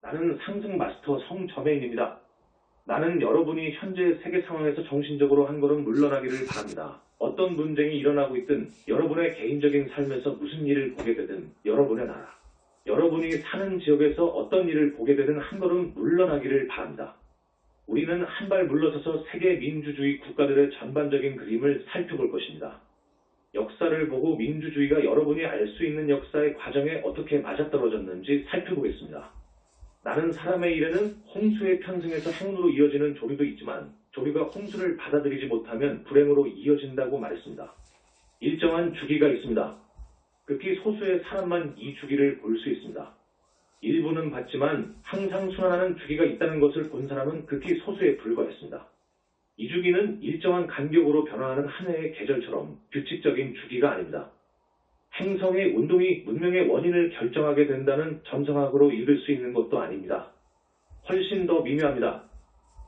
나는 상승 마스터 성점혜인입니다. 나는 여러분이 현재 세계 상황에서 정신적으로 한 걸음 물러나기를 바랍니다. 어떤 분쟁이 일어나고 있든 여러분의 개인적인 삶에서 무슨 일을 보게 되든 여러분의 나라, 여러분이 사는 지역에서 어떤 일을 보게 되든 한 걸음 물러나기를 바랍니다. 우리는 한 발 물러서서 세계 민주주의 국가들의 전반적인 그림을 살펴볼 것입니다. 역사를 보고 민주주의가 여러분이 알 수 있는 역사의 과정에 어떻게 맞아떨어졌는지 살펴보겠습니다. 나는 사람의 일에는 홍수의 편승에서 행운으로 이어지는 조류도 있지만 조류가 홍수를 받아들이지 못하면 불행으로 이어진다고 말했습니다. 일정한 주기가 있습니다. 극히 소수의 사람만 이 주기를 볼 수 있습니다. 일부는 봤지만 항상 순환하는 주기가 있다는 것을 본 사람은 극히 소수에 불과했습니다. 이 주기는 일정한 간격으로 변화하는 한 해의 계절처럼 규칙적인 주기가 아닙니다. 행성의 운동이 문명의 원인을 결정하게 된다는 점성학으로 읽을 수 있는 것도 아닙니다. 훨씬 더 미묘합니다.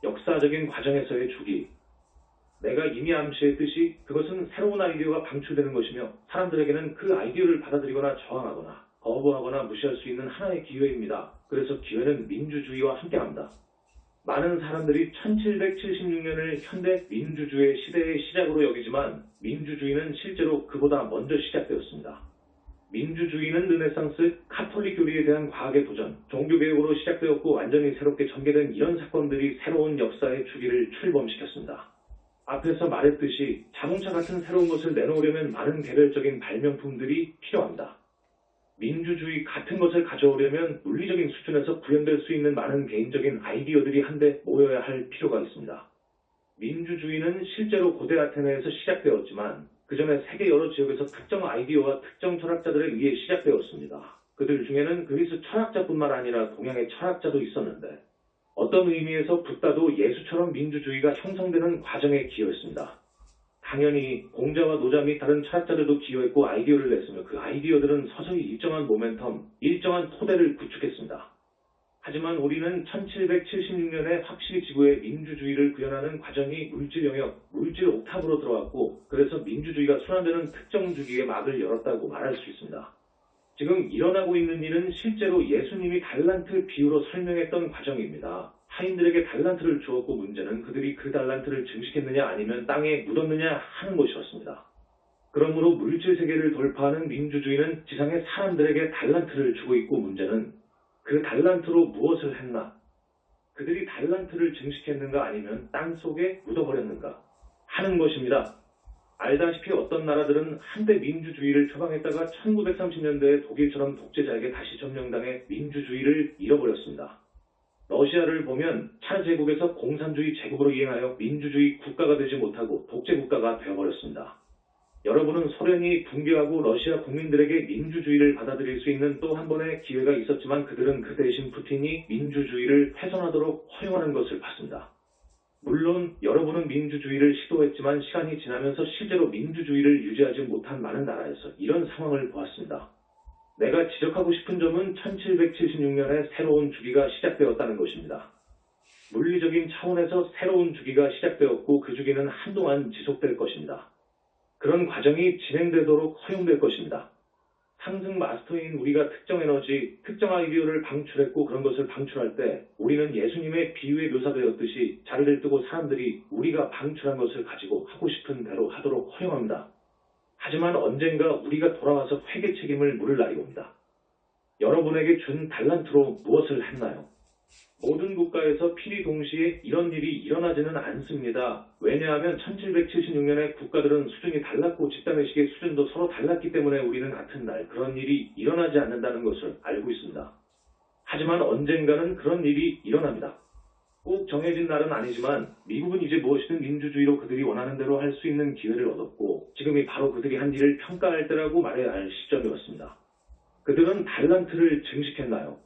역사적인 과정에서의 주기. 내가 이미 암시했듯이 그것은 새로운 아이디어가 방출되는 것이며 사람들에게는 그 아이디어를 받아들이거나 저항하거나 거부하거나 무시할 수 있는 하나의 기회입니다. 그래서 기회는 민주주의와 함께합니다. 많은 사람들이 1776년을 현대 민주주의 시대의 시작으로 여기지만 민주주의는 실제로 그보다 먼저 시작되었습니다. 민주주의는 르네상스, 카톨릭 교리에 대한 과학의 도전, 종교개혁으로 시작되었고 완전히 새롭게 전개된 이런 사건들이 새로운 역사의 주기를 출범시켰습니다. 앞에서 말했듯이 자동차 같은 새로운 것을 내놓으려면 많은 개별적인 발명품들이 필요합니다. 민주주의 같은 것을 가져오려면 물리적인 수준에서 구현될 수 있는 많은 개인적인 아이디어들이 한데 모여야 할 필요가 있습니다. 민주주의는 실제로 고대 아테네에서 시작되었지만 그 전에 세계 여러 지역에서 특정 아이디어와 특정 철학자들에 의해 시작되었습니다. 그들 중에는 그리스 철학자뿐만 아니라 동양의 철학자도 있었는데 어떤 의미에서 붓다도 예수처럼 민주주의가 형성되는 과정에 기여했습니다. 당연히 공자와 노자 및 다른 철학자들도 기여했고 아이디어를 냈으며 그 아이디어들은 서서히 일정한 모멘텀, 일정한 토대를 구축했습니다. 하지만 우리는 1776년에 확실히 지구의 민주주의를 구현하는 과정이 물질 영역, 물질 옥탑으로 들어왔고 그래서 민주주의가 순환되는 특정 주기에 막을 열었다고 말할 수 있습니다. 지금 일어나고 있는 일은 실제로 예수님이 달란트 비유로 설명했던 과정입니다. 하인들에게 달란트를 주었고 문제는 그들이 그 달란트를 증식했느냐 아니면 땅에 묻었느냐 하는 것이었습니다. 그러므로 물질 세계를 돌파하는 민주주의는 지상의 사람들에게 달란트를 주고 있고 문제는 그 달란트로 무엇을 했나? 그들이 달란트를 증식했는가 아니면 땅 속에 묻어버렸는가 하는 것입니다. 알다시피 어떤 나라들은 한때 민주주의를 표방했다가 1930년대에 독일처럼 독재자에게 다시 점령당해 민주주의를 잃어버렸습니다. 러시아를 보면 차르 제국에서 공산주의 제국으로 이행하여 민주주의 국가가 되지 못하고 독재 국가가 되어버렸습니다. 여러분은 소련이 붕괴하고 러시아 국민들에게 민주주의를 받아들일 수 있는 또 한 번의 기회가 있었지만 그들은 그 대신 푸틴이 민주주의를 훼손하도록 허용하는 것을 봤습니다. 물론 여러분은 민주주의를 시도했지만 시간이 지나면서 실제로 민주주의를 유지하지 못한 많은 나라에서 이런 상황을 보았습니다. 내가 지적하고 싶은 점은 1776년에 새로운 주기가 시작되었다는 것입니다. 물리적인 차원에서 새로운 주기가 시작되었고 그 주기는 한동안 지속될 것입니다. 그런 과정이 진행되도록 허용될 것입니다. 상승 마스터인 우리가 특정 에너지, 특정 아이디어를 방출했고 그런 것을 방출할 때 우리는 예수님의 비유에 묘사되었듯이 자리를 뜨고 사람들이 우리가 방출한 것을 가지고 하고 싶은 대로 하도록 허용합니다. 하지만 언젠가 우리가 돌아와서 회개 책임을 물을 날이 옵니다. 여러분에게 준 달란트로 무엇을 했나요? 모든 국가에서 필히 동시에 이런 일이 일어나지는 않습니다. 왜냐하면 1776년에 국가들은 수준이 달랐고 집단의식의 수준도 서로 달랐기 때문에 우리는 같은 날 그런 일이 일어나지 않는다는 것을 알고 있습니다. 하지만 언젠가는 그런 일이 일어납니다. 꼭 정해진 날은 아니지만 미국은 이제 무엇이든 민주주의로 그들이 원하는 대로 할 수 있는 기회를 얻었고 지금이 바로 그들이 한 일을 평가할 때라고 말해야 할 시점이었습니다. 그들은 달란트를 증식했나요?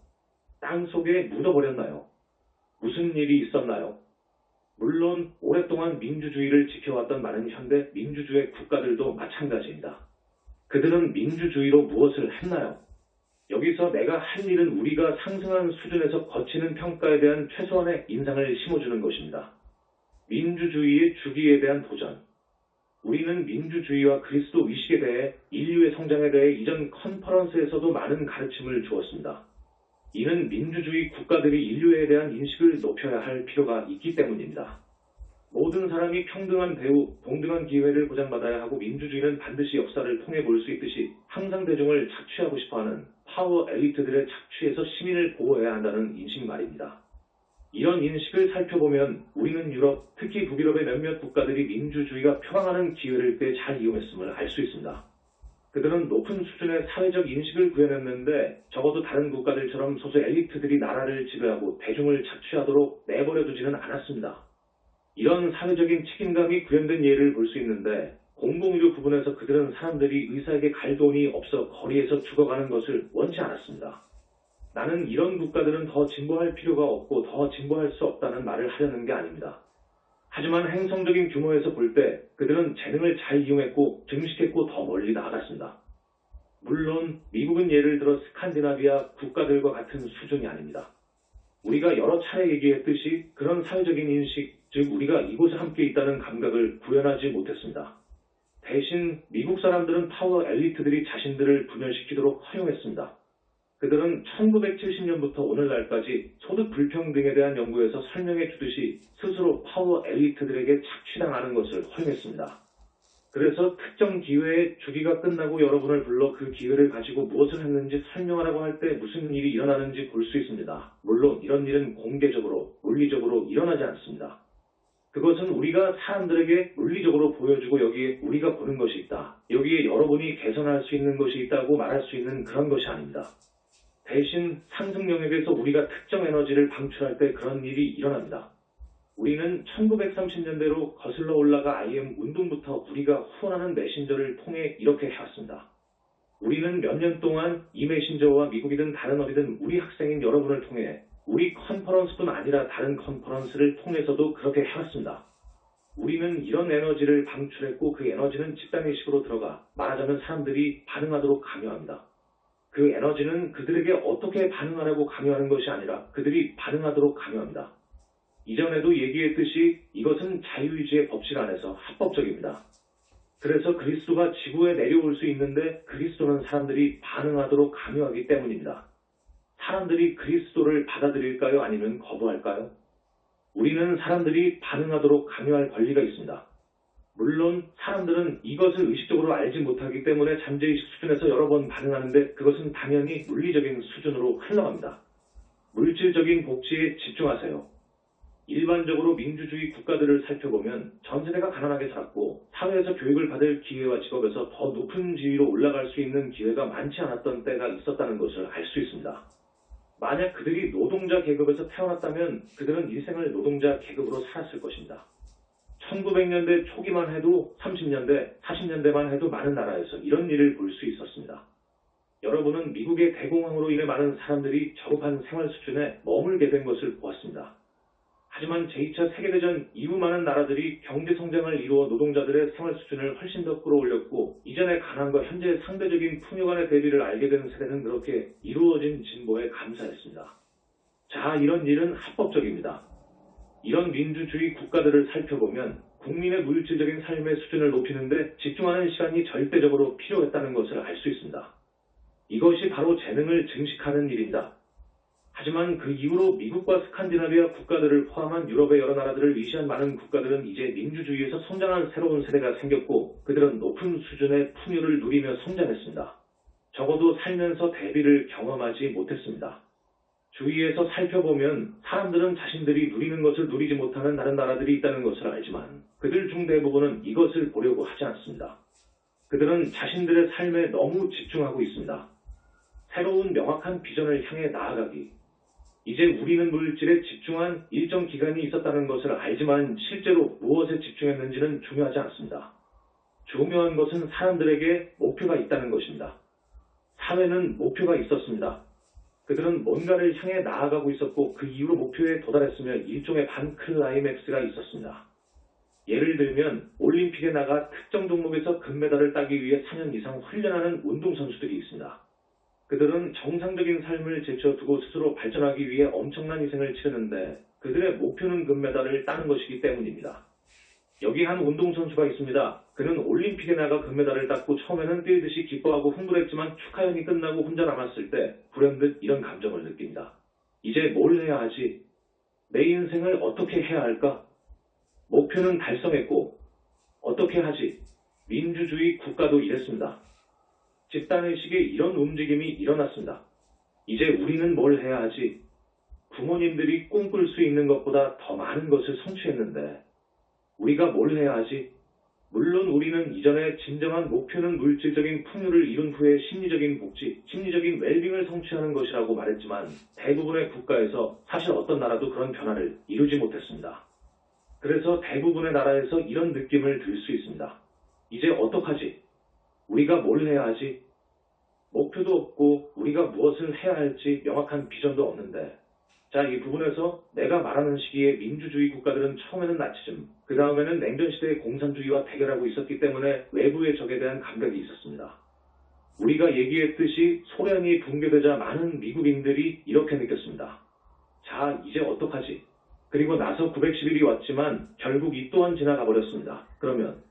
땅 속에 묻어버렸나요? 무슨 일이 있었나요? 물론 오랫동안 민주주의를 지켜왔던 많은 현대 민주주의 국가들도 마찬가지입니다. 그들은 민주주의로 무엇을 했나요? 여기서 내가 할 일은 우리가 상승한 수준에서 거치는 평가에 대한 최소한의 인상을 심어주는 것입니다. 민주주의의 주기에 대한 도전. 우리는 민주주의와 그리스도 위식에 대해 인류의 성장에 대해 이전 컨퍼런스에서도 많은 가르침을 주었습니다. 이는 민주주의 국가들이 인류에 대한 인식을 높여야 할 필요가 있기 때문입니다. 모든 사람이 평등한 대우, 동등한 기회를 보장받아야 하고 민주주의는 반드시 역사를 통해 볼 수 있듯이 항상 대중을 착취하고 싶어하는 파워 엘리트들의 착취에서 시민을 보호해야 한다는 인식 말입니다. 이런 인식을 살펴보면 우리는 유럽, 특히 북유럽의 몇몇 국가들이 민주주의가 표방하는 기회를 꽤 잘 이용했음을 알 수 있습니다. 그들은 높은 수준의 사회적 인식을 구현했는데 적어도 다른 국가들처럼 소수 엘리트들이 나라를 지배하고 대중을 착취하도록 내버려두지는 않았습니다. 이런 사회적인 책임감이 구현된 예를 볼 수 있는데 공공의료 부분에서 그들은 사람들이 의사에게 갈 돈이 없어 거리에서 죽어가는 것을 원치 않았습니다. 나는 이런 국가들은 더 진보할 필요가 없고 더 진보할 수 없다는 말을 하려는 게 아닙니다. 하지만 행성적인 규모에서 볼 때 그들은 재능을 잘 이용했고 증식했고 더 멀리 나아갔습니다. 물론 미국은 예를 들어 스칸디나비아 국가들과 같은 수준이 아닙니다. 우리가 여러 차례 얘기했듯이 그런 사회적인 인식, 즉 우리가 이곳에 함께 있다는 감각을 구현하지 못했습니다. 대신 미국 사람들은 파워 엘리트들이 자신들을 분열시키도록 허용했습니다. 그들은 1970년부터 오늘날까지 소득 불평등에 대한 연구에서 설명해 주듯이 스스로 파워 엘리트들에게 착취당하는 것을 허용했습니다. 그래서 특정 기회에 주기가 끝나고 여러분을 불러 그 기회를 가지고 무엇을 했는지 설명하라고 할 때 무슨 일이 일어나는지 볼 수 있습니다. 물론 이런 일은 공개적으로, 물리적으로 일어나지 않습니다. 그것은 우리가 사람들에게 물리적으로 보여주고 여기에 우리가 보는 것이 있다. 여기에 여러분이 개선할 수 있는 것이 있다고 말할 수 있는 그런 것이 아닙니다. 대신 상승 영역에서 우리가 특정 에너지를 방출할 때 그런 일이 일어납니다. 우리는 1930년대로 거슬러 올라가 IM 운동부터 우리가 후원하는 메신저를 통해 이렇게 해왔습니다. 우리는 몇 년 동안 이 메신저와 미국이든 다른 어디든 우리 학생인 여러분을 통해 우리 컨퍼런스뿐 아니라 다른 컨퍼런스를 통해서도 그렇게 해왔습니다. 우리는 이런 에너지를 방출했고 그 에너지는 집단의식으로 들어가 말하자면 사람들이 반응하도록 강요합니다. 그 에너지는 그들에게 어떻게 반응하라고 강요하는 것이 아니라 그들이 반응하도록 강요합니다. 이전에도 얘기했듯이 이것은 자유의지의 법칙 안에서 합법적입니다. 그래서 그리스도가 지구에 내려올 수 있는데 그리스도는 사람들이 반응하도록 강요하기 때문입니다. 사람들이 그리스도를 받아들일까요? 아니면 거부할까요? 우리는 사람들이 반응하도록 강요할 권리가 있습니다. 물론 사람들은 이것을 의식적으로 알지 못하기 때문에 잠재의식 수준에서 여러 번 반응하는데 그것은 당연히 물리적인 수준으로 흘러갑니다. 물질적인 복지에 집중하세요. 일반적으로 민주주의 국가들을 살펴보면 전 세대가 가난하게 살았고 사회에서 교육을 받을 기회와 직업에서 더 높은 지위로 올라갈 수 있는 기회가 많지 않았던 때가 있었다는 것을 알 수 있습니다. 만약 그들이 노동자 계급에서 태어났다면 그들은 일생을 노동자 계급으로 살았을 것입니다. 1900년대 초기만 해도 30년대, 40년대만 해도 많은 나라에서 이런 일을 볼 수 있었습니다. 여러분은 미국의 대공황으로 인해 많은 사람들이 저급한 생활 수준에 머물게 된 것을 보았습니다. 하지만 제2차 세계대전 이후 많은 나라들이 경제성장을 이루어 노동자들의 생활 수준을 훨씬 더 끌어올렸고 이전의 가난과 현재의 상대적인 풍요 간의 대비를 알게 된 세대는 그렇게 이루어진 진보에 감사했습니다. 자, 이런 일은 합법적입니다. 이런 민주주의 국가들을 살펴보면 국민의 물질적인 삶의 수준을 높이는 데 집중하는 시간이 절대적으로 필요했다는 것을 알 수 있습니다. 이것이 바로 재능을 증식하는 일입니다. 하지만 그 이후로 미국과 스칸디나비아 국가들을 포함한 유럽의 여러 나라들을 위시한 많은 국가들은 이제 민주주의에서 성장한 새로운 세대가 생겼고 그들은 높은 수준의 풍요를 누리며 성장했습니다. 적어도 살면서 대비를 경험하지 못했습니다. 주위에서 살펴보면 사람들은 자신들이 누리는 것을 누리지 못하는 다른 나라들이 있다는 것을 알지만 그들 중 대부분은 이것을 보려고 하지 않습니다. 그들은 자신들의 삶에 너무 집중하고 있습니다. 새로운 명확한 비전을 향해 나아가기. 이제 우리는 물질에 집중한 일정 기간이 있었다는 것을 알지만 실제로 무엇에 집중했는지는 중요하지 않습니다. 중요한 것은 사람들에게 목표가 있다는 것입니다. 사회는 목표가 있었습니다. 그들은 뭔가를 향해 나아가고 있었고 그 이후로 목표에 도달했으며 일종의 반클라이맥스가 있었습니다. 예를 들면 올림픽에 나가 특정 종목에서 금메달을 따기 위해 4년 이상 훈련하는 운동선수들이 있습니다. 그들은 정상적인 삶을 제쳐두고 스스로 발전하기 위해 엄청난 희생을 치르는데 그들의 목표는 금메달을 따는 것이기 때문입니다. 여기 한 운동선수가 있습니다. 그는 올림픽에 나가 금메달을 땄고 처음에는 뛰듯이 기뻐하고 흥분했지만 축하연이 끝나고 혼자 남았을 때 불현듯 이런 감정을 느낀다. 이제 뭘 해야 하지? 내 인생을 어떻게 해야 할까? 목표는 달성했고 어떻게 하지? 민주주의 국가도 이랬습니다. 집단의식에 이런 움직임이 일어났습니다. 이제 우리는 뭘 해야 하지? 부모님들이 꿈꿀 수 있는 것보다 더 많은 것을 성취했는데 우리가 뭘 해야 하지? 물론 우리는 이전에 진정한 목표는 물질적인 풍요를 이룬 후에 심리적인 복지, 심리적인 웰빙을 성취하는 것이라고 말했지만 대부분의 국가에서 사실 어떤 나라도 그런 변화를 이루지 못했습니다. 그래서 대부분의 나라에서 이런 느낌을 들 수 있습니다. 이제 어떡하지? 우리가 뭘 해야 하지? 목표도 없고 우리가 무엇을 해야 할지 명확한 비전도 없는데 자, 이 부분에서 내가 말하는 시기에 민주주의 국가들은 처음에는 나치즘, 그 다음에는 냉전시대의 공산주의와 대결하고 있었기 때문에 외부의 적에 대한 감각이 있었습니다. 우리가 얘기했듯이 소련이 붕괴되자 많은 미국인들이 이렇게 느꼈습니다. 자, 이제 어떡하지? 그리고 나서 910일이 왔지만 결국 이 또한 지나가 버렸습니다. 그러면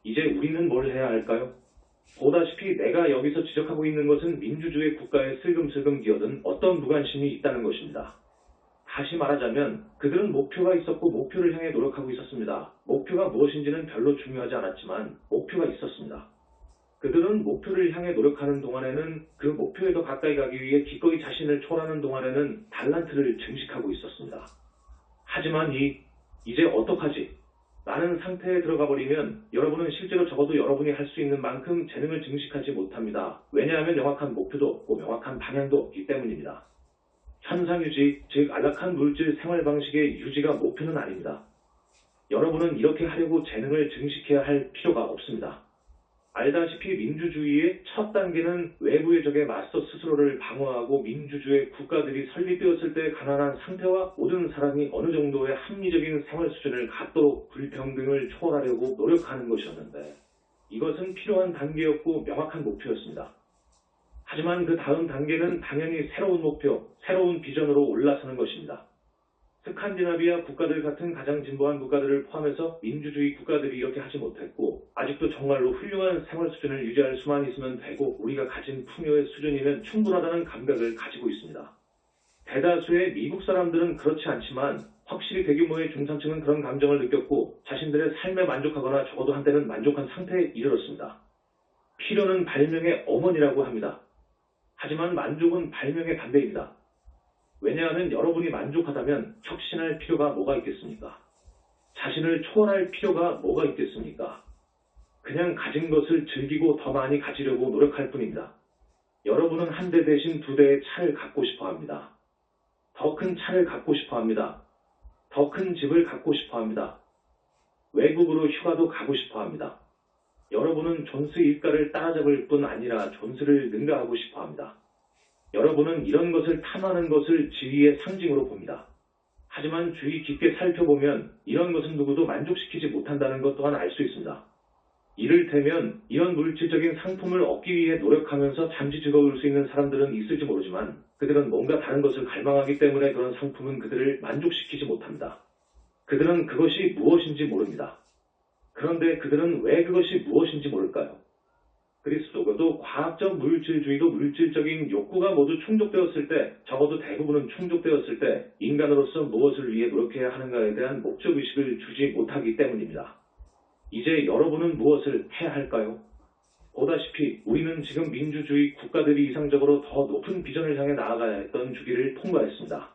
이제 우리는 뭘 해야 할까요? 보다시피 내가 여기서 지적하고 있는 것은 민주주의 국가에 슬금슬금 기어든 어떤 무관심이 있다는 것입니다. 다시 말하자면 그들은 목표가 있었고 목표를 향해 노력하고 있었습니다. 목표가 무엇인지는 별로 중요하지 않았지만 목표가 있었습니다. 그들은 목표를 향해 노력하는 동안에는 그 목표에 더 가까이 가기 위해 기꺼이 자신을 초월하는 동안에는 달란트를 증식하고 있었습니다. 하지만 이제 어떡하지? 라는 상태에 들어가 버리면 여러분은 실제로 적어도 여러분이 할 수 있는 만큼 재능을 증식하지 못합니다. 왜냐하면 명확한 목표도 없고 명확한 방향도 없기 때문입니다. 현상유지, 즉 안락한 물질 생활 방식의 유지가 목표는 아닙니다. 여러분은 이렇게 하려고 재능을 증식해야 할 필요가 없습니다. 알다시피 민주주의의 첫 단계는 외부의 적에 맞서 스스로를 방어하고 민주주의 국가들이 설립되었을 때 가난한 상태와 모든 사람이 어느 정도의 합리적인 생활 수준을 갖도록 불평등을 초월하려고 노력하는 것이었는데 이것은 필요한 단계였고 명확한 목표였습니다. 하지만 그 다음 단계는 당연히 새로운 목표, 새로운 비전으로 올라서는 것입니다. 스칸디나비아 국가들 같은 가장 진보한 국가들을 포함해서 민주주의 국가들이 이렇게 하지 못했고 아직도 정말로 훌륭한 생활 수준을 유지할 수만 있으면 되고 우리가 가진 풍요의 수준이면 충분하다는 감각을 가지고 있습니다. 대다수의 미국 사람들은 그렇지 않지만 확실히 대규모의 중산층은 그런 감정을 느꼈고 자신들의 삶에 만족하거나 적어도 한때는 만족한 상태에 이르렀습니다. 필요는 발명의 어머니라고 합니다. 하지만 만족은 발명의 반대입니다. 왜냐하면 여러분이 만족하다면 혁신할 필요가 뭐가 있겠습니까? 자신을 초월할 필요가 뭐가 있겠습니까? 그냥 가진 것을 즐기고 더 많이 가지려고 노력할 뿐입니다. 여러분은 한 대 대신 두 대의 차를 갖고 싶어 합니다. 더 큰 차를 갖고 싶어 합니다. 더 큰 집을 갖고 싶어 합니다. 외국으로 휴가도 가고 싶어 합니다. 여러분은 존스 일가를 따라잡을 뿐 아니라 존스를 능가하고 싶어 합니다. 여러분은 이런 것을 탐하는 것을 지위의 상징으로 봅니다. 하지만 주의 깊게 살펴보면 이런 것은 누구도 만족시키지 못한다는 것 또한 알 수 있습니다. 이를테면 이런 물질적인 상품을 얻기 위해 노력하면서 잠시 즐거울 수 있는 사람들은 있을지 모르지만 그들은 뭔가 다른 것을 갈망하기 때문에 그런 상품은 그들을 만족시키지 못합니다. 그들은 그것이 무엇인지 모릅니다. 그런데 그들은 왜 그것이 무엇인지 모를까요? 그리스도교도 과학적 물질주의도 물질적인 욕구가 모두 충족되었을 때, 적어도 대부분은 충족되었을 때 인간으로서 무엇을 위해 노력해야 하는가에 대한 목적의식을 주지 못하기 때문입니다. 이제 여러분은 무엇을 해야 할까요? 보다시피 우리는 지금 민주주의 국가들이 이상적으로 더 높은 비전을 향해 나아가야 했던 주기를 통과했습니다.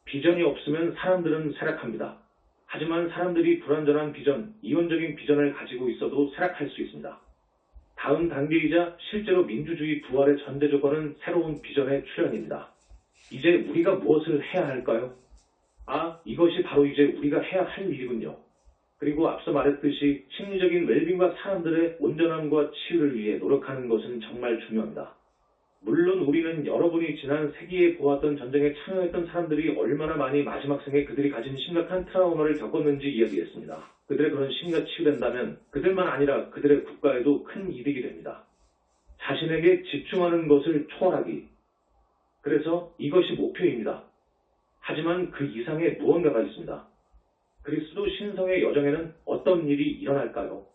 비전이 없으면 사람들은 쇠락합니다. 하지만 사람들이 불완전한 비전, 이원적인 비전을 가지고 있어도 쇠락할 수 있습니다. 다음 단계이자 실제로 민주주의 부활의 전제 조건은 새로운 비전의 출현입니다. 이제 우리가 무엇을 해야 할까요? 이것이 바로 이제 우리가 해야 할 일이군요. 그리고 앞서 말했듯이 심리적인 웰빙과 사람들의 온전함과 치유를 위해 노력하는 것은 정말 중요합니다. 물론 우리는 여러분이 지난 세기에 보았던 전쟁에 참여했던 사람들이 얼마나 많이 마지막 생에 그들이 가진 심각한 트라우마를 겪었는지 이야기했습니다. 그들의 그런 심리가 치유된다면 그들만 아니라 그들의 국가에도 큰 이득이 됩니다. 자신에게 집중하는 것을 초월하기. 그래서 이것이 목표입니다. 하지만 그 이상의 무언가가 있습니다. 그리스도 신성의 여정에는 어떤 일이 일어날까요?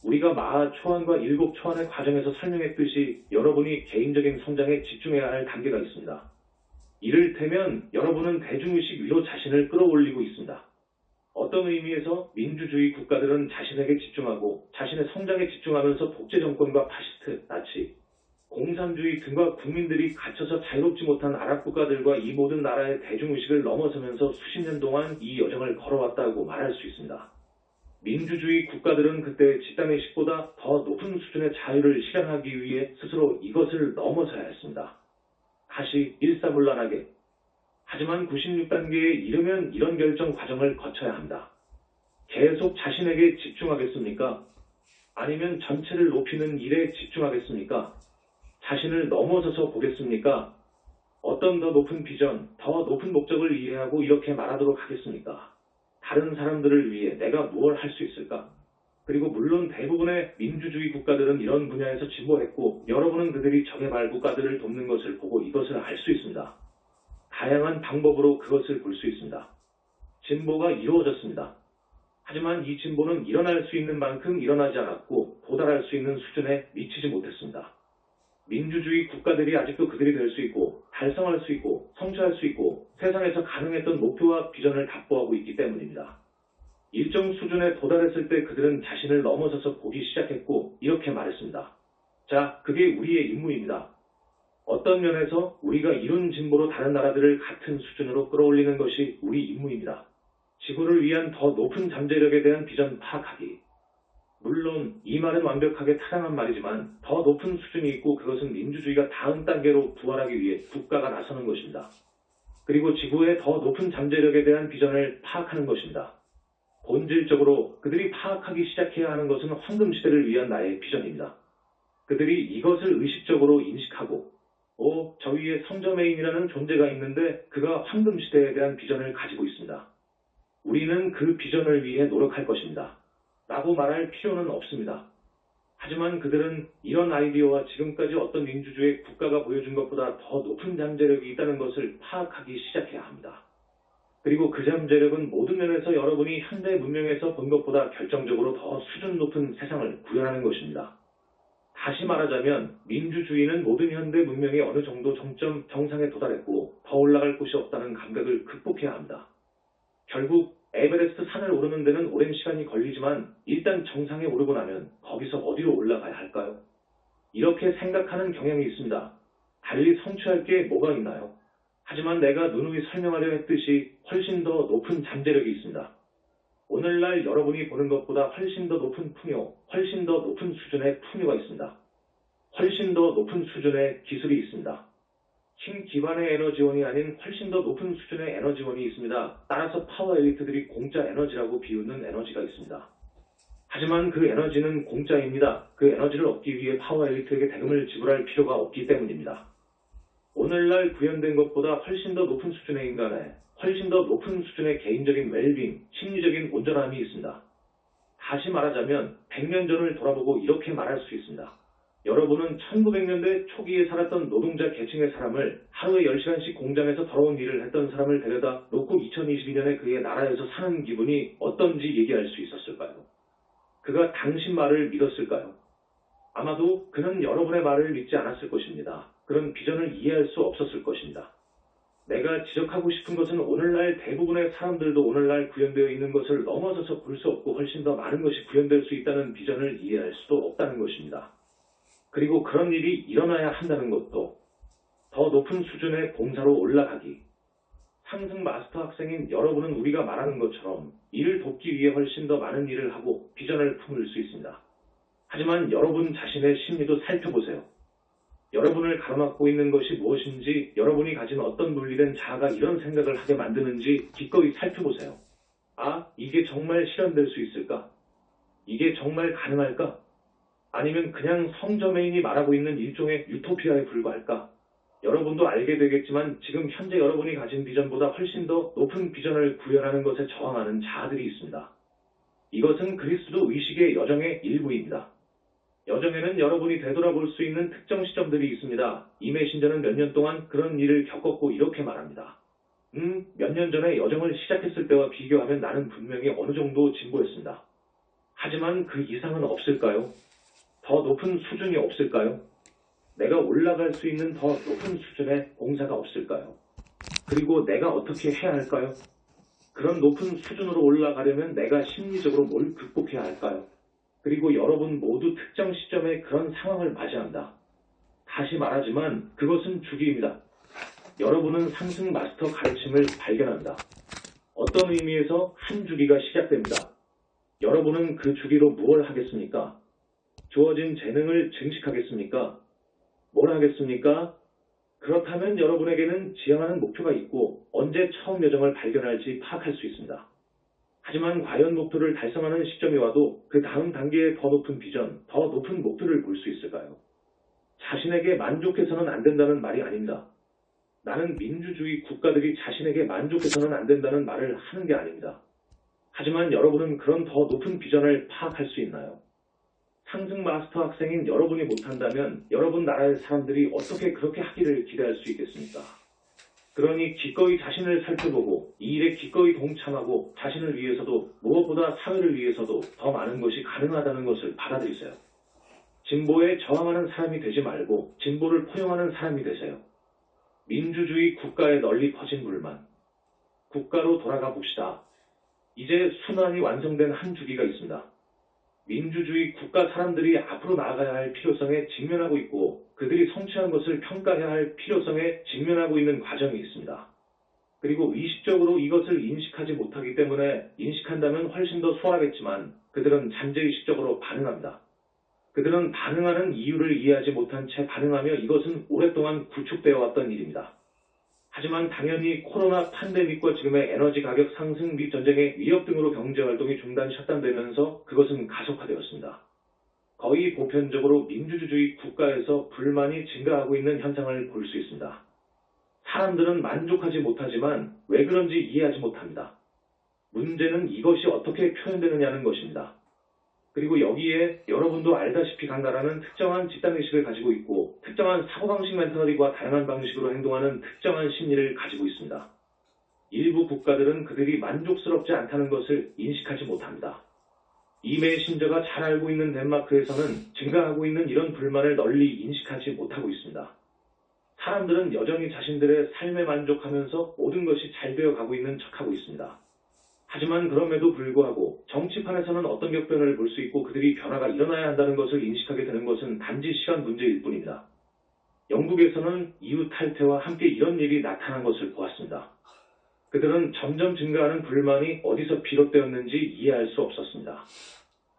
우리가 마하 초안과 일곱 초안의 과정에서 설명했듯이 여러분이 개인적인 성장에 집중해야 할 단계가 있습니다. 이를테면 여러분은 대중의식 위로 자신을 끌어올리고 있습니다. 어떤 의미에서 민주주의 국가들은 자신에게 집중하고 자신의 성장에 집중하면서 독재 정권과 파시스트, 나치, 공산주의 등과 국민들이 갇혀서 자유롭지 못한 아랍 국가들과 이 모든 나라의 대중의식을 넘어서면서 수십 년 동안 이 여정을 걸어왔다고 말할 수 있습니다. 민주주의 국가들은 그때 집단의식보다 더 높은 수준의 자유를 실현하기 위해 스스로 이것을 넘어서야 했습니다. 다시 일사불란하게. 하지만 96단계에 이르면 이런 결정 과정을 거쳐야 합니다. 계속 자신에게 집중하겠습니까? 아니면 전체를 높이는 일에 집중하겠습니까? 자신을 넘어서서 보겠습니까? 어떤 더 높은 비전, 더 높은 목적을 이해하고 이렇게 말하도록 하겠습니까? 다른 사람들을 위해 내가 무엇을 할 수 있을까? 그리고 물론 대부분의 민주주의 국가들은 이런 분야에서 진보했고 여러분은 그들이 저개발 국가들을 돕는 것을 보고 이것을 알 수 있습니다. 다양한 방법으로 그것을 볼 수 있습니다. 진보가 이루어졌습니다. 하지만 이 진보는 일어날 수 있는 만큼 일어나지 않았고 도달할 수 있는 수준에 미치지 못했습니다. 민주주의 국가들이 아직도 그들이 될 수 있고 달성할 수 있고 성취할 수 있고 세상에서 가능했던 목표와 비전을 답보하고 있기 때문입니다. 일정 수준에 도달했을 때 그들은 자신을 넘어서서 보기 시작했고 이렇게 말했습니다. 자, 그게 우리의 임무입니다. 어떤 면에서 우리가 이룬 진보로 다른 나라들을 같은 수준으로 끌어올리는 것이 우리 임무입니다. 지구를 위한 더 높은 잠재력에 대한 비전 파악하기. 물론 이 말은 완벽하게 타당한 말이지만 더 높은 수준이 있고 그것은 민주주의가 다음 단계로 부활하기 위해 국가가 나서는 것입니다. 그리고 지구의 더 높은 잠재력에 대한 비전을 파악하는 것입니다. 본질적으로 그들이 파악하기 시작해야 하는 것은 황금시대를 위한 나의 비전입니다. 그들이 이것을 의식적으로 인식하고 저 위에 성저메인이라는 존재가 있는데 그가 황금시대에 대한 비전을 가지고 있습니다. 우리는 그 비전을 위해 노력할 것입니다. 라고 말할 필요는 없습니다. 하지만 그들은 이런 아이디어와 지금까지 어떤 민주주의 국가가 보여준 것보다 더 높은 잠재력이 있다는 것을 파악하기 시작해야 합니다. 그리고 그 잠재력은 모든 면에서 여러분이 현대 문명에서 본 것보다 결정적으로 더 수준 높은 세상을 구현하는 것입니다. 다시 말하자면 민주주의는 모든 현대 문명이 어느 정도 정상에 도달했고 더 올라갈 곳이 없다는 감각을 극복해야 합니다. 결국 에베레스트 산을 오르는 데는 오랜 시간이 걸리지만 일단 정상에 오르고 나면 거기서 어디로 올라가야 할까요? 이렇게 생각하는 경향이 있습니다. 달리 성취할 게 뭐가 있나요? 하지만 내가 누누이 설명하려 했듯이 훨씬 더 높은 잠재력이 있습니다. 오늘날 여러분이 보는 것보다 훨씬 더 높은 풍요, 훨씬 더 높은 수준의 풍요가 있습니다. 훨씬 더 높은 수준의 기술이 있습니다. 힘 기반의 에너지원이 아닌 훨씬 더 높은 수준의 에너지원이 있습니다. 따라서 파워 엘리트들이 공짜 에너지라고 비웃는 에너지가 있습니다. 하지만 그 에너지는 공짜입니다. 그 에너지를 얻기 위해 파워 엘리트에게 대금을 지불할 필요가 없기 때문입니다. 오늘날 구현된 것보다 훨씬 더 높은 수준의 인간에 훨씬 더 높은 수준의 개인적인 웰빙, 심리적인 온전함이 있습니다. 다시 말하자면 100년 전을 돌아보고 이렇게 말할 수 있습니다. 여러분은 1900년대 초기에 살았던 노동자 계층의 사람을 하루에 10시간씩 공장에서 더러운 일을 했던 사람을 데려다 놓고 2022년에 그의 나라에서 사는 기분이 어떤지 얘기할 수 있었을까요? 그가 당신 말을 믿었을까요? 아마도 그는 여러분의 말을 믿지 않았을 것입니다. 그런 비전을 이해할 수 없었을 것입니다. 내가 지적하고 싶은 것은 오늘날 대부분의 사람들도 오늘날 구현되어 있는 것을 넘어서서 볼 수 없고 훨씬 더 많은 것이 구현될 수 있다는 비전을 이해할 수도 없다는 것입니다. 그리고 그런 일이 일어나야 한다는 것도 더 높은 수준의 봉사로 올라가기. 상승 마스터 학생인 여러분은 우리가 말하는 것처럼 이를 돕기 위해 훨씬 더 많은 일을 하고 비전을 품을 수 있습니다. 하지만 여러분 자신의 심리도 살펴보세요. 여러분을 가로막고 있는 것이 무엇인지, 여러분이 가진 어떤 분리된 자아가 이런 생각을 하게 만드는지 기꺼이 살펴보세요. 이게 정말 실현될 수 있을까? 이게 정말 가능할까? 아니면 그냥 성저메인이 말하고 있는 일종의 유토피아에 불과할까? 여러분도 알게 되겠지만 지금 현재 여러분이 가진 비전보다 훨씬 더 높은 비전을 구현하는 것에 저항하는 자아들이 있습니다. 이것은 그리스도 의식의 여정의 일부입니다. 여정에는 여러분이 되돌아볼 수 있는 특정 시점들이 있습니다. 이 메신저는 몇 년 동안 그런 일을 겪었고 이렇게 말합니다. 몇 년 전에 여정을 시작했을 때와 비교하면 나는 분명히 어느 정도 진보했습니다. 하지만 그 이상은 없을까요? 더 높은 수준이 없을까요? 내가 올라갈 수 있는 더 높은 수준의 공사가 없을까요? 그리고 내가 어떻게 해야 할까요? 그런 높은 수준으로 올라가려면 내가 심리적으로 뭘 극복해야 할까요? 그리고 여러분 모두 특정 시점에 그런 상황을 맞이한다. 다시 말하지만 그것은 주기입니다. 여러분은 상승 마스터 가르침을 발견한다. 어떤 의미에서 한 주기가 시작됩니다. 여러분은 그 주기로 무엇을 하겠습니까? 주어진 재능을 증식하겠습니까? 뭘 하겠습니까? 그렇다면 여러분에게는 지향하는 목표가 있고 언제 처음 여정을 발견할지 파악할 수 있습니다. 하지만 과연 목표를 달성하는 시점이 와도 그 다음 단계의 더 높은 비전, 더 높은 목표를 볼 수 있을까요? 자신에게 만족해서는 안 된다는 말이 아닙니다. 나는 민주주의 국가들이 자신에게 만족해서는 안 된다는 말을 하는 게 아닙니다. 하지만 여러분은 그런 더 높은 비전을 파악할 수 있나요? 상승 마스터 학생인 여러분이 못한다면 여러분 나라의 사람들이 어떻게 그렇게 하기를 기대할 수 있겠습니까? 그러니 기꺼이 자신을 살펴보고 이 일에 기꺼이 동참하고 자신을 위해서도 무엇보다 사회를 위해서도 더 많은 것이 가능하다는 것을 받아들이세요. 진보에 저항하는 사람이 되지 말고 진보를 포용하는 사람이 되세요. 민주주의 국가에 널리 퍼진 불만. 국가로 돌아가 봅시다. 이제 순환이 완성된 한 주기가 있습니다. 민주주의 국가 사람들이 앞으로 나아가야 할 필요성에 직면하고 있고 그들이 성취한 것을 평가해야 할 필요성에 직면하고 있는 과정이 있습니다. 그리고 의식적으로 이것을 인식하지 못하기 때문에 인식한다면 훨씬 더 수월하겠지만 그들은 잠재의식적으로 반응합니다. 그들은 반응하는 이유를 이해하지 못한 채 반응하며 이것은 오랫동안 구축되어 왔던 일입니다. 하지만 당연히 코로나 팬데믹과 지금의 에너지 가격 상승 및 전쟁의 위협 등으로 경제활동이 중단 셧다운되면서 그것은 가속화되었습니다. 거의 보편적으로 민주주의 국가에서 불만이 증가하고 있는 현상을 볼 수 있습니다. 사람들은 만족하지 못하지만 왜 그런지 이해하지 못합니다. 문제는 이것이 어떻게 표현되느냐는 것입니다. 그리고 여기에 여러분도 알다시피 강나라는 특정한 집단의식을 가지고 있고 특정한 사고방식 멘탈리티와 다양한 방식으로 행동하는 특정한 심리를 가지고 있습니다. 일부 국가들은 그들이 만족스럽지 않다는 것을 인식하지 못합니다. 이메 신저가 잘 알고 있는 덴마크에서는 증가하고 있는 이런 불만을 널리 인식하지 못하고 있습니다. 사람들은 여전히 자신들의 삶에 만족하면서 모든 것이 잘 되어 가고 있는 척하고 있습니다. 하지만 그럼에도 불구하고 정치판에서는 어떤 격변을 볼 수 있고 그들이 변화가 일어나야 한다는 것을 인식하게 되는 것은 단지 시간 문제일 뿐입니다. 영국에서는 이웃 탈퇴와 함께 이런 일이 나타난 것을 보았습니다. 그들은 점점 증가하는 불만이 어디서 비롯되었는지 이해할 수 없었습니다.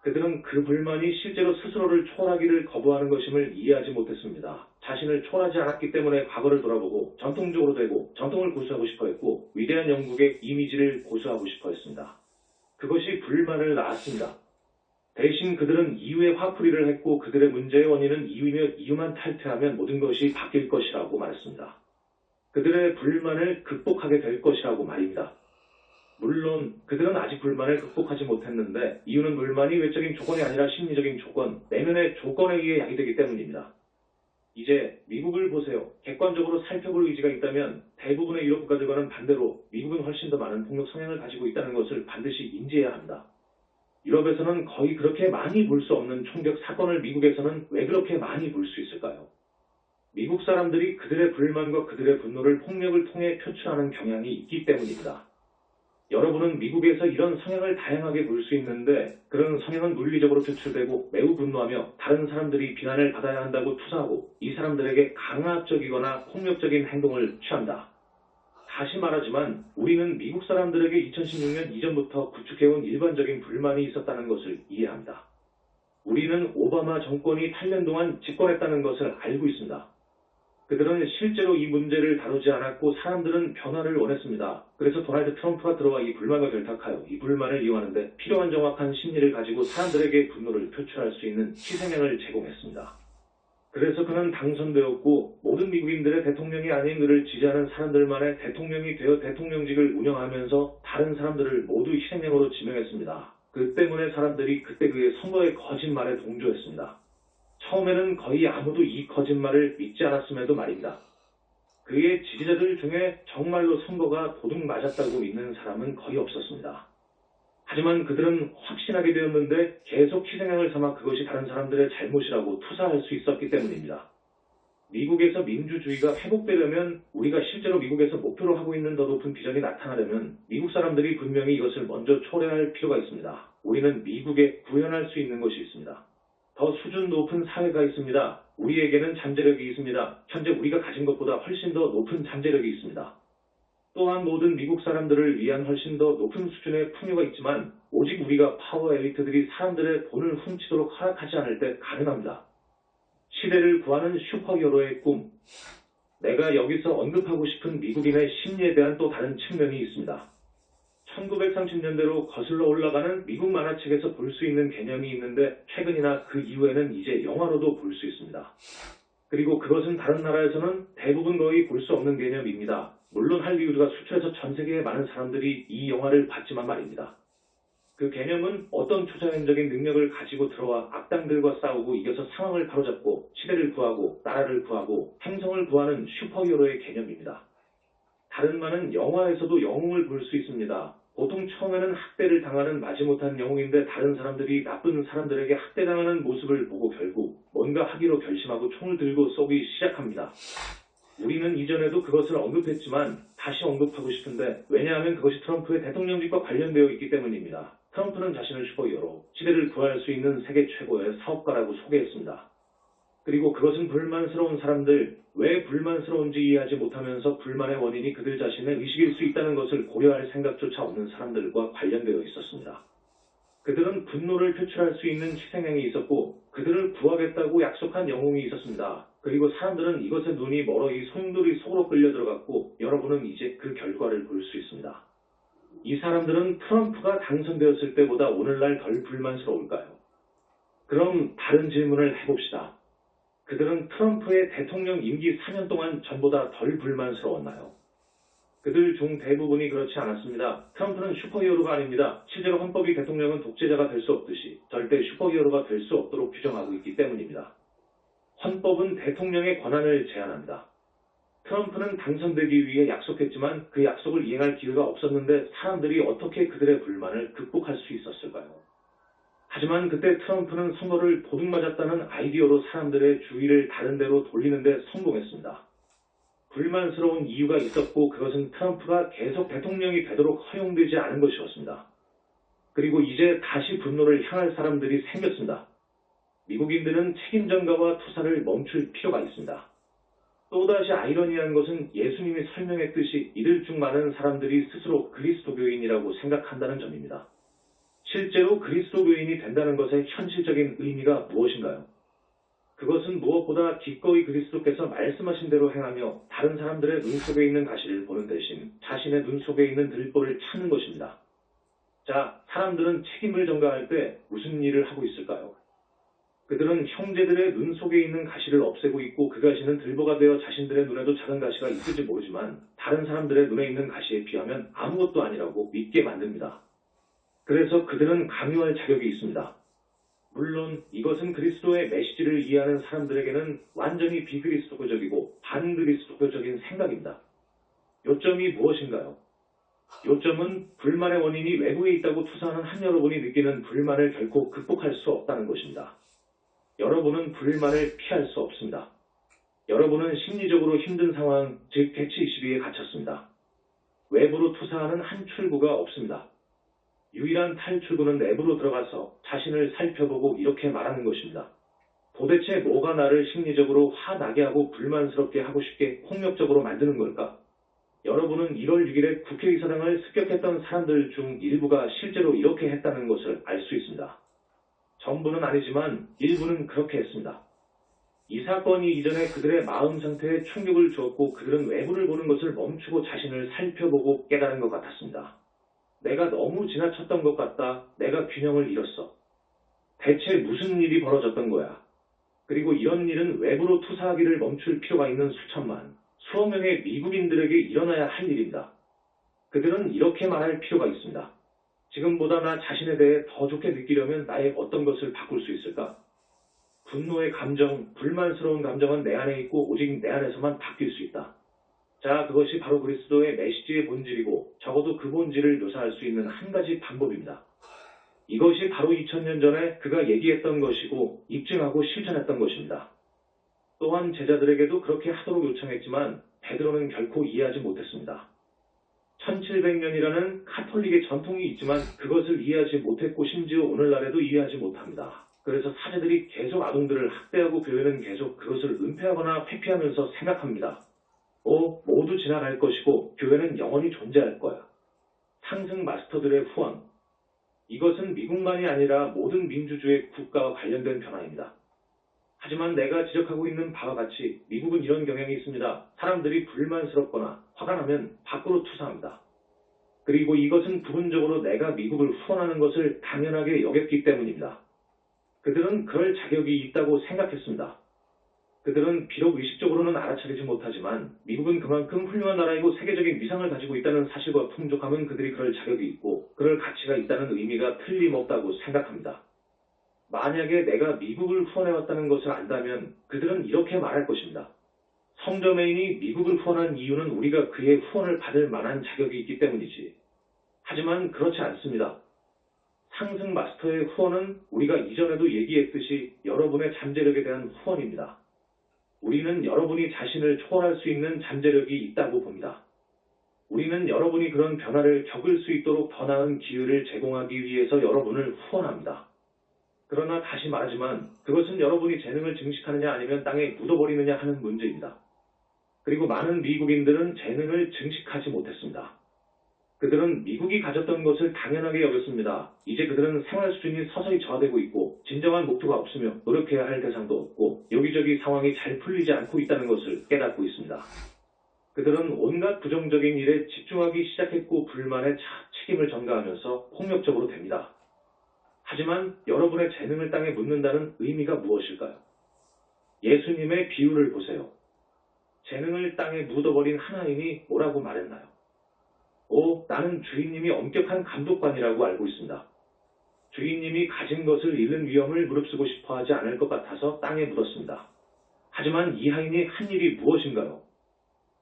그들은 그 불만이 실제로 스스로를 초월하기를 거부하는 것임을 이해하지 못했습니다. 자신을 초월하지 않았기 때문에 과거를 돌아보고 전통적으로 되고 전통을 고수하고 싶어 했고 위대한 영국의 이미지를 고수하고 싶어 했습니다. 그것이 불만을 낳았습니다. 대신 그들은 이유의 화풀이를 했고 그들의 문제의 원인은 이유이며 이유만 탈퇴하면 모든 것이 바뀔 것이라고 말했습니다. 그들의 불만을 극복하게 될 것이라고 말입니다. 물론 그들은 아직 불만을 극복하지 못했는데 이유는 불만이 외적인 조건이 아니라 심리적인 조건, 내면의 조건에 의해 야기되기 때문입니다. 이제 미국을 보세요. 객관적으로 살펴볼 의지가 있다면 대부분의 유럽 국가들과는 반대로 미국은 훨씬 더 많은 폭력 성향을 가지고 있다는 것을 반드시 인지해야 합니다. 유럽에서는 거의 그렇게 많이 볼 수 없는 총격 사건을 미국에서는 왜 그렇게 많이 볼 수 있을까요? 미국 사람들이 그들의 불만과 그들의 분노를 폭력을 통해 표출하는 경향이 있기 때문입니다. 여러분은 미국에서 이런 성향을 다양하게 볼 수 있는데 그런 성향은 물리적으로 표출되고 매우 분노하며 다른 사람들이 비난을 받아야 한다고 투사하고 이 사람들에게 강압적이거나 폭력적인 행동을 취한다. 다시 말하지만 우리는 미국 사람들에게 2016년 이전부터 구축해온 일반적인 불만이 있었다는 것을 이해합니다. 우리는 오바마 정권이 8년 동안 집권했다는 것을 알고 있습니다. 그들은 실제로 이 문제를 다루지 않았고 사람들은 변화를 원했습니다. 그래서 도널드 트럼프가 들어와 이 불만과 결탁하여 이 불만을 이용하는데 필요한 정확한 심리를 가지고 사람들에게 분노를 표출할 수 있는 희생양을 제공했습니다. 그래서 그는 당선되었고 모든 미국인들의 대통령이 아닌 그를 지지하는 사람들만의 대통령이 되어 대통령직을 운영하면서 다른 사람들을 모두 희생양으로 지명했습니다. 그 때문에 사람들이 그때 그의 선거의 거짓말에 동조했습니다. 처음에는 거의 아무도 이 거짓말을 믿지 않았음에도 말입니다. 그의 지지자들 중에 정말로 선거가 도둑 맞았다고 믿는 사람은 거의 없었습니다. 하지만 그들은 확신하게 되었는데 계속 희생양을 삼아 그것이 다른 사람들의 잘못이라고 투사할 수 있었기 때문입니다. 미국에서 민주주의가 회복되려면, 우리가 실제로 미국에서 목표로 하고 있는 더 높은 비전이 나타나려면 미국 사람들이 분명히 이것을 먼저 초래할 필요가 있습니다. 우리는 미국에 구현할 수 있는 것이 있습니다. 더 수준 높은 사회가 있습니다. 우리에게는 잠재력이 있습니다. 현재 우리가 가진 것보다 훨씬 더 높은 잠재력이 있습니다. 또한 모든 미국 사람들을 위한 훨씬 더 높은 수준의 풍요가 있지만 오직 우리가 파워 엘리트들이 사람들의 돈을 훔치도록 허락하지 않을 때 가능합니다. 시대를 구하는 슈퍼히어로의 꿈. 내가 여기서 언급하고 싶은 미국인의 심리에 대한 또 다른 측면이 있습니다. 1930년대로 거슬러 올라가는 미국 만화책에서 볼 수 있는 개념이 있는데 최근이나 그 이후에는 이제 영화로도 볼 수 있습니다. 그리고 그것은 다른 나라에서는 대부분 거의 볼 수 없는 개념입니다. 물론 할리우드가 수출해서 전 세계의 많은 사람들이 이 영화를 봤지만 말입니다. 그 개념은 어떤 초자연적인 능력을 가지고 들어와 악당들과 싸우고 이겨서 상황을 바로잡고 시대를 구하고 나라를 구하고 행성을 구하는 슈퍼히어로의 개념입니다. 다른 많은 영화에서도 영웅을 볼 수 있습니다. 보통 처음에는 학대를 당하는 마지못한 영웅인데 다른 사람들이 나쁜 사람들에게 학대당하는 모습을 보고 결국 뭔가 하기로 결심하고 총을 들고 쏘기 시작합니다. 우리는 이전에도 그것을 언급했지만 다시 언급하고 싶은데, 왜냐하면 그것이 트럼프의 대통령직과 관련되어 있기 때문입니다. 트럼프는 자신을 슈퍼히어로, 시대를 구할 수 있는 세계 최고의 사업가라고 소개했습니다. 그리고 그것은 불만스러운 사람들, 왜 불만스러운지 이해하지 못하면서 불만의 원인이 그들 자신의 의식일 수 있다는 것을 고려할 생각조차 없는 사람들과 관련되어 있었습니다. 그들은 분노를 표출할 수 있는 희생양이 있었고 그들을 구하겠다고 약속한 영웅이 있었습니다. 그리고 사람들은 이것에 눈이 멀어 이 소용돌이 속으로 끌려 들어갔고 여러분은 이제 그 결과를 볼 수 있습니다. 이 사람들은 트럼프가 당선되었을 때보다 오늘날 덜 불만스러울까요? 그럼 다른 질문을 해봅시다. 그들은 트럼프의 대통령 임기 4년 동안 전보다 덜 불만스러웠나요? 그들 중 대부분이 그렇지 않았습니다. 트럼프는 슈퍼히어로가 아닙니다. 실제로 헌법이 대통령은 독재자가 될 수 없듯이 절대 슈퍼히어로가 될 수 없도록 규정하고 있기 때문입니다. 헌법은 대통령의 권한을 제한합니다. 트럼프는 당선되기 위해 약속했지만 그 약속을 이행할 기회가 없었는데 사람들이 어떻게 그들의 불만을 극복할 수 있었을까요? 하지만 그때 트럼프는 선거를 도둑맞았다는 아이디어로 사람들의 주의를 다른 데로 돌리는 데 성공했습니다. 불만스러운 이유가 있었고 그것은 트럼프가 계속 대통령이 되도록 허용되지 않은 것이었습니다. 그리고 이제 다시 분노를 향할 사람들이 생겼습니다. 미국인들은 책임 전가와 투사를 멈출 필요가 있습니다. 또다시 아이러니한 것은 예수님이 설명했듯이 이들 중 많은 사람들이 스스로 그리스도교인이라고 생각한다는 점입니다. 실제로 그리스도교인이 된다는 것의 현실적인 의미가 무엇인가요? 그것은 무엇보다 기꺼이 그리스도께서 말씀하신 대로 행하며 다른 사람들의 눈 속에 있는 가시를 보는 대신 자신의 눈 속에 있는 들보를 찾는 것입니다. 자, 사람들은 책임을 전가할 때 무슨 일을 하고 있을까요? 그들은 형제들의 눈 속에 있는 가시를 없애고 있고 그 가시는 들보가 되어 자신들의 눈에도 작은 가시가 있을지 모르지만 다른 사람들의 눈에 있는 가시에 비하면 아무것도 아니라고 믿게 만듭니다. 그래서 그들은 강요할 자격이 있습니다. 물론 이것은 그리스도의 메시지를 이해하는 사람들에게는 완전히 비그리스도교적이고 반그리스도교적인 생각입니다. 요점이 무엇인가요? 요점은 불만의 원인이 외부에 있다고 투사하는 한 여러분이 느끼는 불만을 결코 극복할 수 없다는 것입니다. 여러분은 불만을 피할 수 없습니다. 여러분은 심리적으로 힘든 상황, 즉 대치 시비에 갇혔습니다. 외부로 투사하는 한 출구가 없습니다. 유일한 탈출구는 내부로 들어가서 자신을 살펴보고 이렇게 말하는 것입니다. 도대체 뭐가 나를 심리적으로 화나게 하고 불만스럽게 하고 싶게 폭력적으로 만드는 걸까? 여러분은 1월 6일에 국회의사당을 습격했던 사람들 중 일부가 실제로 이렇게 했다는 것을 알 수 있습니다. 전부는 아니지만 일부는 그렇게 했습니다. 이 사건이 이전에 그들의 마음 상태에 충격을 주었고 그들은 외부를 보는 것을 멈추고 자신을 살펴보고 깨달은 것 같았습니다. 내가 너무 지나쳤던 것 같다. 내가 균형을 잃었어. 대체 무슨 일이 벌어졌던 거야? 그리고 이런 일은 외부로 투사하기를 멈출 필요가 있는 수천만, 수억 명의 미국인들에게 일어나야 할 일입니다. 그들은 이렇게 말할 필요가 있습니다. 지금보다 나 자신에 대해 더 좋게 느끼려면 나의 어떤 것을 바꿀 수 있을까? 분노의 감정, 불만스러운 감정은 내 안에 있고 오직 내 안에서만 바뀔 수 있다. 자, 그것이 바로 그리스도의 메시지의 본질이고 적어도 그 본질을 묘사할 수 있는 한 가지 방법입니다. 이것이 바로 2000년 전에 그가 얘기했던 것이고 입증하고 실천했던 것입니다. 또한 제자들에게도 그렇게 하도록 요청했지만 베드로는 결코 이해하지 못했습니다. 1700년이라는 카톨릭의 전통이 있지만 그것을 이해하지 못했고 심지어 오늘날에도 이해하지 못합니다. 그래서 사제들이 계속 아동들을 학대하고 교회는 계속 그것을 은폐하거나 회피하면서 생각합니다. 모두 지나갈 것이고 교회는 영원히 존재할 거야. 상승 마스터들의 후원. 이것은 미국만이 아니라 모든 민주주의 국가와 관련된 변화입니다. 하지만 내가 지적하고 있는 바와 같이 미국은 이런 경향이 있습니다. 사람들이 불만스럽거나 화가 나면 밖으로 투사합니다. 그리고 이것은 부분적으로 내가 미국을 후원하는 것을 당연하게 여겼기 때문입니다. 그들은 그럴 자격이 있다고 생각했습니다. 그들은 비록 의식적으로는 알아차리지 못하지만 미국은 그만큼 훌륭한 나라이고 세계적인 위상을 가지고 있다는 사실과 풍족함은 그들이 그럴 자격이 있고 그럴 가치가 있다는 의미가 틀림없다고 생각합니다. 만약에 내가 미국을 후원해왔다는 것을 안다면 그들은 이렇게 말할 것입니다. 성저메인이 미국을 후원한 이유는 우리가 그의 후원을 받을 만한 자격이 있기 때문이지. 하지만 그렇지 않습니다. 상승 마스터의 후원은 우리가 이전에도 얘기했듯이 여러분의 잠재력에 대한 후원입니다. 우리는 여러분이 자신을 초월할 수 있는 잠재력이 있다고 봅니다. 우리는 여러분이 그런 변화를 겪을 수 있도록 더 나은 기회를 제공하기 위해서 여러분을 후원합니다. 그러나 다시 말하지만 그것은 여러분이 재능을 증식하느냐 아니면 땅에 묻어버리느냐 하는 문제입니다. 그리고 많은 미국인들은 재능을 증식하지 못했습니다. 그들은 미국이 가졌던 것을 당연하게 여겼습니다. 이제 그들은 생활 수준이 서서히 저하되고 있고 진정한 목표가 없으며 노력해야 할 대상도 없고 여기저기 상황이 잘 풀리지 않고 있다는 것을 깨닫고 있습니다. 그들은 온갖 부정적인 일에 집중하기 시작했고 불만에 책임을 전가하면서 폭력적으로 됩니다. 하지만 여러분의 재능을 땅에 묻는다는 의미가 무엇일까요? 예수님의 비유를 보세요. 재능을 땅에 묻어버린 하나님이 뭐라고 말했나요? 나는 주인님이 엄격한 감독관이라고 알고 있습니다. 주인님이 가진 것을 잃는 위험을 무릅쓰고 싶어 하지 않을 것 같아서 땅에 묻었습니다. 하지만 이 하인이 한 일이 무엇인가요?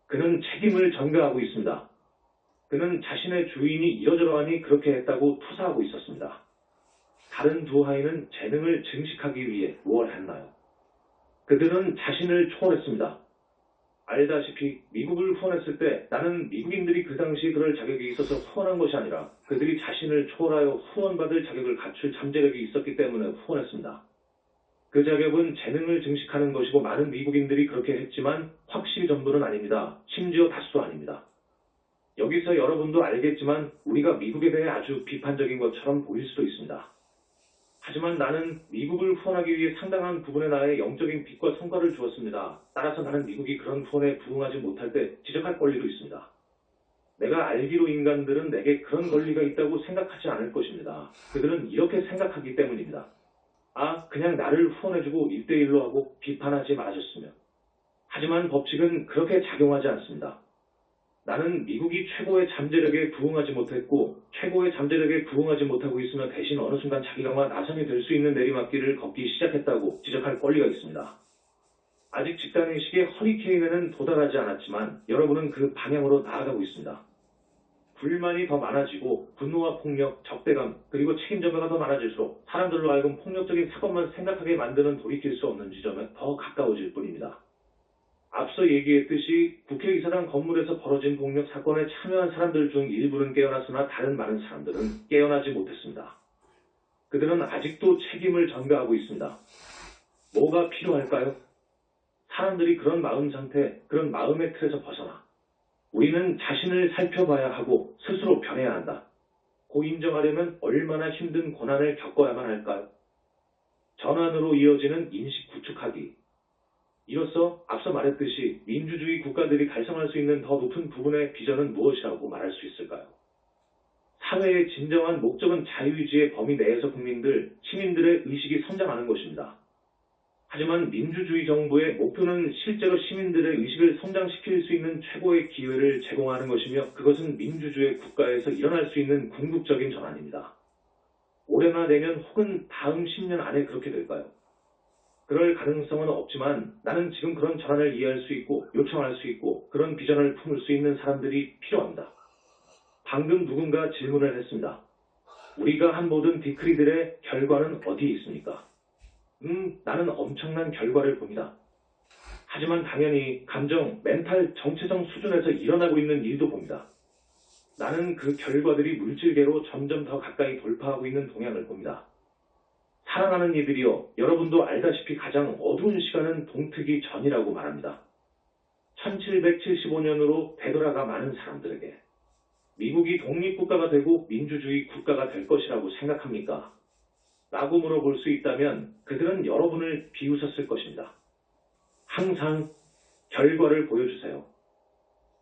그는 책임을 전가하고 있습니다. 그는 자신의 주인이 이러저러하니 그렇게 했다고 투사하고 있었습니다. 다른 두 하인은 재능을 증식하기 위해 무엇을 했나요? 그들은 자신을 초월했습니다. 알다시피 미국을 후원했을 때 나는 미국인들이 그 당시 그럴 자격이 있어서 후원한 것이 아니라 그들이 자신을 초월하여 후원받을 자격을 갖출 잠재력이 있었기 때문에 후원했습니다. 그 자격은 재능을 증식하는 것이고 많은 미국인들이 그렇게 했지만 확실히 전부는 아닙니다. 심지어 다수도 아닙니다. 여기서 여러분도 알겠지만 우리가 미국에 대해 아주 비판적인 것처럼 보일 수도 있습니다. 하지만 나는 미국을 후원하기 위해 상당한 부분의 나의 영적인 빛과 성과를 주었습니다. 따라서 나는 미국이 그런 후원에 부응하지 못할 때 지적할 권리도 있습니다. 내가 알기로 인간들은 내게 그런 권리가 있다고 생각하지 않을 것입니다. 그들은 이렇게 생각하기 때문입니다. 그냥 나를 후원해주고 1대1로 하고 비판하지 말아줬으면. 하지만 법칙은 그렇게 작용하지 않습니다. 나는 미국이 최고의 잠재력에 부응하지 못했고 최고의 잠재력에 부응하지 못하고 있으면 대신 어느 순간 자기가 나선이 될 수 있는 내리막길을 걷기 시작했다고 지적할 권리가 있습니다. 아직 집단의식의 허리케인에는 도달하지 않았지만 여러분은 그 방향으로 나아가고 있습니다. 불만이 더 많아지고 분노와 폭력, 적대감, 그리고 책임전가가 더 많아질수록 사람들로 하여금 폭력적인 사건만 생각하게 만드는 돌이킬 수 없는 지점에 더 가까워질 뿐입니다. 앞서 얘기했듯이 국회의사당 건물에서 벌어진 폭력 사건에 참여한 사람들 중 일부는 깨어났으나 다른 많은 사람들은 깨어나지 못했습니다. 그들은 아직도 책임을 전가하고 있습니다. 뭐가 필요할까요? 사람들이 그런 마음 상태, 그런 마음의 틀에서 벗어나 우리는 자신을 살펴봐야 하고 스스로 변해야 한다. 고 인정하려면 얼마나 힘든 고난을 겪어야만 할까요? 전환으로 이어지는 인식 구축하기. 이로써 앞서 말했듯이 민주주의 국가들이 달성할 수 있는 더 높은 부분의 비전은 무엇이라고 말할 수 있을까요? 사회의 진정한 목적은 자유의지의 범위 내에서 시민들의 의식이 성장하는 것입니다. 하지만 민주주의 정부의 목표는 실제로 시민들의 의식을 성장시킬 수 있는 최고의 기회를 제공하는 것이며 그것은 민주주의 국가에서 일어날 수 있는 궁극적인 전환입니다. 올해나 내년 혹은 다음 10년 안에 그렇게 될까요? 그럴 가능성은 없지만 나는 지금 그런 전환을 이해할 수 있고 요청할 수 있고 그런 비전을 품을 수 있는 사람들이 필요합니다. 방금 누군가 질문을 했습니다. 우리가 한 모든 디크리들의 결과는 어디에 있습니까? 나는 엄청난 결과를 봅니다. 하지만 당연히 감정, 멘탈, 정체성 수준에서 일어나고 있는 일도 봅니다. 나는 그 결과들이 물질계로 점점 더 가까이 돌파하고 있는 동향을 봅니다. 사랑하는 이들이여, 여러분도 알다시피 가장 어두운 시간은 동트기 전이라고 말합니다. 1775년으로 되돌아가 많은 사람들에게 미국이 독립국가가 되고 민주주의 국가가 될 것이라고 생각합니까? 라고 물어볼 수 있다면 그들은 여러분을 비웃었을 것입니다. 항상 결과를 보여주세요.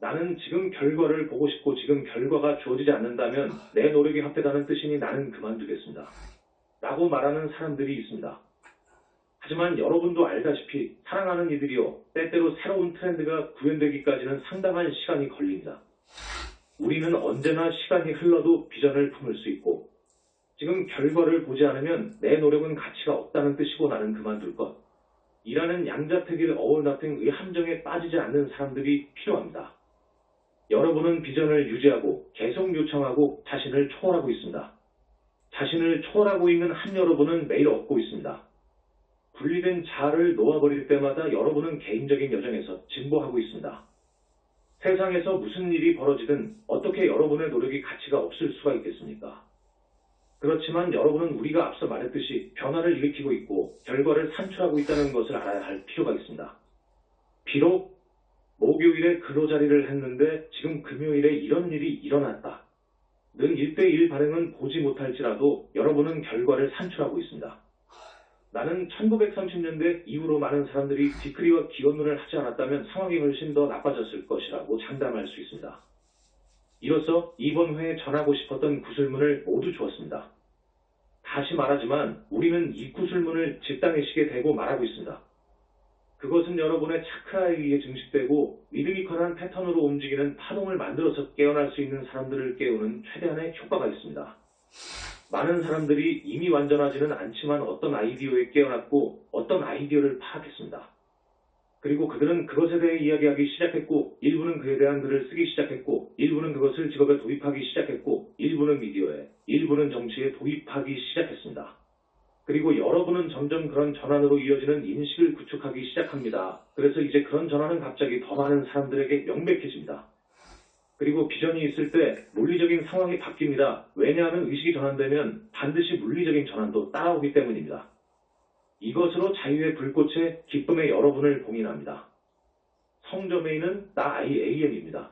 나는 지금 결과를 보고 싶고 지금 결과가 주어지지 않는다면 내 노력이 헛되다는 뜻이니 나는 그만두겠습니다. 라고 말하는 사람들이 있습니다. 하지만 여러분도 알다시피 사랑하는 이들이요, 때때로 새로운 트렌드가 구현되기까지는 상당한 시간이 걸립니다. 우리는 언제나 시간이 흘러도 비전을 품을 수 있고 지금 결과를 보지 않으면 내 노력은 가치가 없다는 뜻이고 나는 그만둘 것. 이라는 양자택일 어울나탱의 함정에 빠지지 않는 사람들이 필요합니다. 여러분은 비전을 유지하고 계속 요청하고 자신을 초월하고 있습니다. 자신을 초월하고 있는 한 여러분은 매일 얻고 있습니다. 분리된 자아를 놓아버릴 때마다 여러분은 개인적인 여정에서 진보하고 있습니다. 세상에서 무슨 일이 벌어지든 어떻게 여러분의 노력이 가치가 없을 수가 있겠습니까? 그렇지만 여러분은 우리가 앞서 말했듯이 변화를 일으키고 있고 결과를 산출하고 있다는 것을 알아야 할 필요가 있습니다. 비록 목요일에 근로자리를 했는데 지금 금요일에 이런 일이 일어났다. 는 1대1 반응은 보지 못할지라도 여러분은 결과를 산출하고 있습니다. 나는 1930년대 이후로 많은 사람들이 디크리와 기원론을 하지 않았다면 상황이 훨씬 더 나빠졌을 것이라고 장담할 수 있습니다. 이로써 이번 회에 전하고 싶었던 구술문을 모두 주었습니다. 다시 말하지만 우리는 이 구술문을 집단의식에 대고 말하고 있습니다. 그것은 여러분의 차크라에 의해 증식되고 리드미컬한 패턴으로 움직이는 파동을 만들어서 깨어날 수 있는 사람들을 깨우는 최대한의 효과가 있습니다. 많은 사람들이 이미 완전하지는 않지만 어떤 아이디어에 깨어났고 어떤 아이디어를 파악했습니다. 그리고 그들은 그것에 대해 이야기하기 시작했고 일부는 그에 대한 글을 쓰기 시작했고 일부는 그것을 직업에 도입하기 시작했고 일부는 미디어에, 일부는 정치에 도입하기 시작했습니다. 그리고 여러분은 점점 그런 전환으로 이어지는 인식을 구축하기 시작합니다. 그래서 이제 그런 전환은 갑자기 더 많은 사람들에게 명백해집니다. 그리고 비전이 있을 때 물리적인 상황이 바뀝니다. 왜냐하면 의식이 전환되면 반드시 물리적인 전환도 따라오기 때문입니다. 이것으로 자유의 불꽃에 기쁨의 여러분을 봉인합니다. 성저메인은 나 IAM입니다.